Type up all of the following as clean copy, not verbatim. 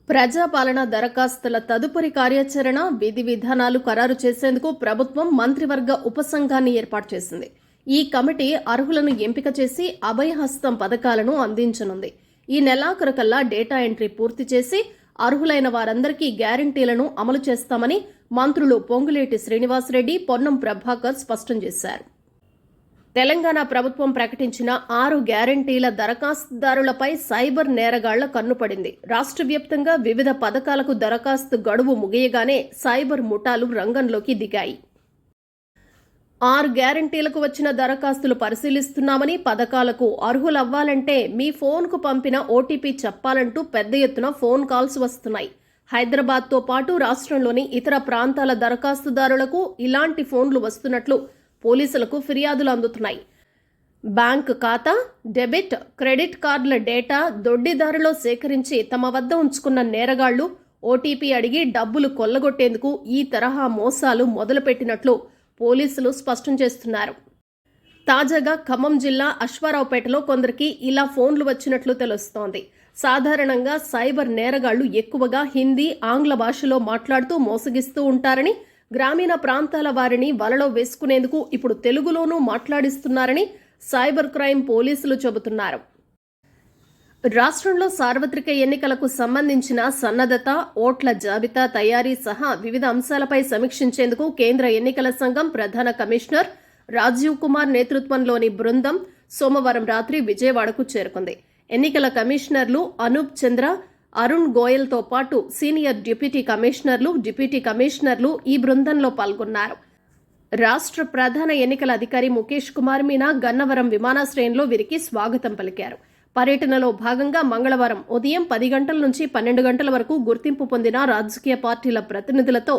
ప్రజాపాలన దరఖాస్తుల తదుపరి కార్యాచరణ విధి విధానాలు ఖరారు చేసేందుకు ప్రభుత్వం మంత్రివర్గ ఉపసంఘాన్ని ఏర్పాటు చేసింది. ఈ కమిటీ అర్హులను ఎంపిక చేసి అభయహస్తం పథకాలను అందించనుంది. ఈ నెలాఖరుకల్లా డేటా ఎంట్రీ పూర్తి చేసి అర్హులైన వారందరికీ గ్యారంటీలను అమలు చేస్తామని మంత్రులు పొంగులేటి శ్రీనివాసరెడ్డి, పొన్నం ప్రభాకర్ స్పష్టం చేశారు. తెలంగాణ ప్రభుత్వం ప్రకటించిన 6 గ్యారంటీల దరఖాస్తుదారులపై సైబర్ నేరగాళ్ల కన్నుపడింది. రాష్ట్ర వ్యాప్తంగా వివిధ పథకాలకు దరఖాస్తు గడువు ముగియగానే సైబర్ ముఠాలు రంగంలోకి దిగాయి. 6 గ్యారంటీలకు వచ్చిన దరఖాస్తులు పరిశీలిస్తున్నామని, పథకాలకు అర్హులవ్వాలంటే మీ ఫోన్కు పంపిన ఓటీపీ చెప్పాలంటూ పెద్ద ఎత్తున ఫోన్ కాల్స్ వస్తున్నాయి. హైదరాబాద్తో పాటు రాష్ట్రంలోని ఇతర ప్రాంతాల దరఖాస్తుదారులకు ఇలాంటి ఫోన్లు వస్తున్నట్లు పోలీసులకు ఫిర్యాదులు అందుతున్నాయి. బ్యాంక్ ఖాతా, డెబిట్, క్రెడిట్ కార్డుల డేటా దొడ్డిదారిలో సేకరించి తమ వద్ద ఉంచుకున్న నేరగాళ్లు ఓటీపీ అడిగి డబ్బులు కొల్లగొట్టేందుకు ఈ తరహా మోసాలు మొదలుపెట్టినట్లు పోలీసులు స్పష్టం చేస్తున్నారు. తాజాగా ఖమ్మం జిల్లా అశ్వారావుపేటలో కొందరికి ఇలా ఫోన్లు వచ్చినట్లు తెలుస్తోంది. సాధారణంగా సైబర్ నేరగాళ్లు ఎక్కువగా హిందీ, ఆంగ్ల భాషలో మాట్లాడుతూ మోసగిస్తూ ఉంటారని, గ్రామీణ ప్రాంతాల వారిని వలలో వేసుకునేందుకు ఇప్పుడు తెలుగులోనూ మాట్లాడిస్తున్నారని సైబర్ క్రైమ్ పోలీసులు చెబుతున్నారు. రాష్ట్రంలో సార్వత్రిక ఎన్నికలకు సంబంధించిన సన్నద్ధత, ఓట్ల జాబితా తయారీ సహా వివిధ అంశాలపై సమీక్షించేందుకు కేంద్ర ఎన్నికల సంఘం ప్రధాన కమిషనర్ రాజీవ్ కుమార్ నేతృత్వంలోని బృందం సోమవారం రాత్రి విజయవాడకు చేరుకుంది. ఎన్నికల కమిషనర్లు అనూప్ చంద్ర, అరుణ్ గోయల్తో పాటు సీనియర్ డిప్యూటీ కమిషనర్లు ఈ బృందంలో పాల్గొన్నారు. రాష్ట్ర ప్రధాన ఎన్నికల అధికారి ముఖేష్ కుమార్ మీనా గన్నవరం విమానాశ్రయంలో వీరికి స్వాగతం పలికారు. పర్యటనలో భాగంగా మంగళవారం ఉదయం 10 గంటల నుంచి 12 గంటల వరకు గుర్తింపు పొందిన రాజకీయ పార్టీల ప్రతినిధులతో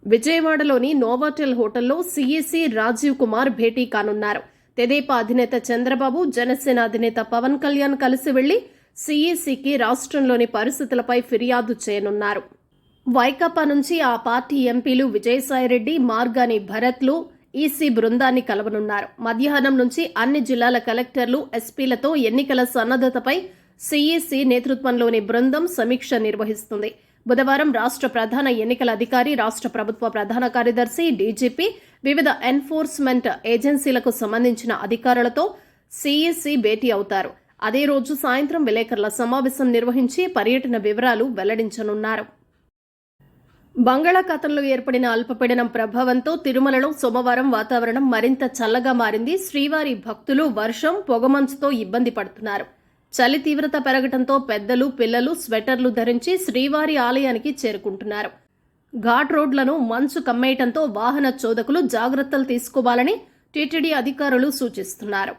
విజయవాడలోని నోవాటెల్ హోటల్లో సీఈసీ రాజీవ్ కుమార్ భేటీ కానున్నారు. తెదేపా అధినేత చంద్రబాబు, జనసేన అధినేత పవన్ కళ్యాణ్ కలిసి వెళ్లి సీఈసీకి రాష్ట్రంలోని పరిస్థితులపై ఫిర్యాదు చేయనున్నారు. వైకాపా నుంచి ఆ పార్టీ ఎంపీలు విజయసాయిరెడ్డి, మార్గాని భరత్లు ఈసీ బృందాన్ని కలవనున్నారు. మధ్యాహ్నం నుంచి అన్ని జిల్లాల కలెక్టర్లు, ఎస్పీలతో ఎన్నికల సన్నద్ధతపై సీఈసీ నేతృత్వంలోని బృందం సమీక్ష నిర్వహిస్తుంది. బుధవారం రాష్ట్ర ప్రధాన ఎన్నికల అధికారి, రాష్ట్ర ప్రభుత్వ ప్రధాన కార్యదర్శి, డీజీపీ, వివిధ ఎన్ఫోర్స్మెంట్ ఏజెన్సీలకు సంబంధించిన అధికారులతో సీఈసీ భేటీ అవుతారు. అదే రోజు సాయంత్రం విలేకరుల సమావేశం నిర్వహించి పర్యటన వివరాలు వెల్లడించనున్నారు. బంగాళాఖాతంలో ఏర్పడిన అల్పపీడనం ప్రభావంతో తిరుమలలో సోమవారం వాతావరణం మరింత చల్లగా మారింది. శ్రీవారి భక్తులు వర్షం, పొగమంచుతో ఇబ్బంది పడుతున్నారు. చలి తీవ్రత పెరగడంతో పెద్దలు, పిల్లలు స్వెటర్లు ధరించి శ్రీవారి ఆలయానికి చేరుకుంటున్నారు. ఘాట్ రోడ్లను మంచు కమ్మేయడంతో వాహన చోదకులు జాగ్రత్తలు తీసుకోవాలని టీటీడీ అధికారులు సూచిస్తున్నారు.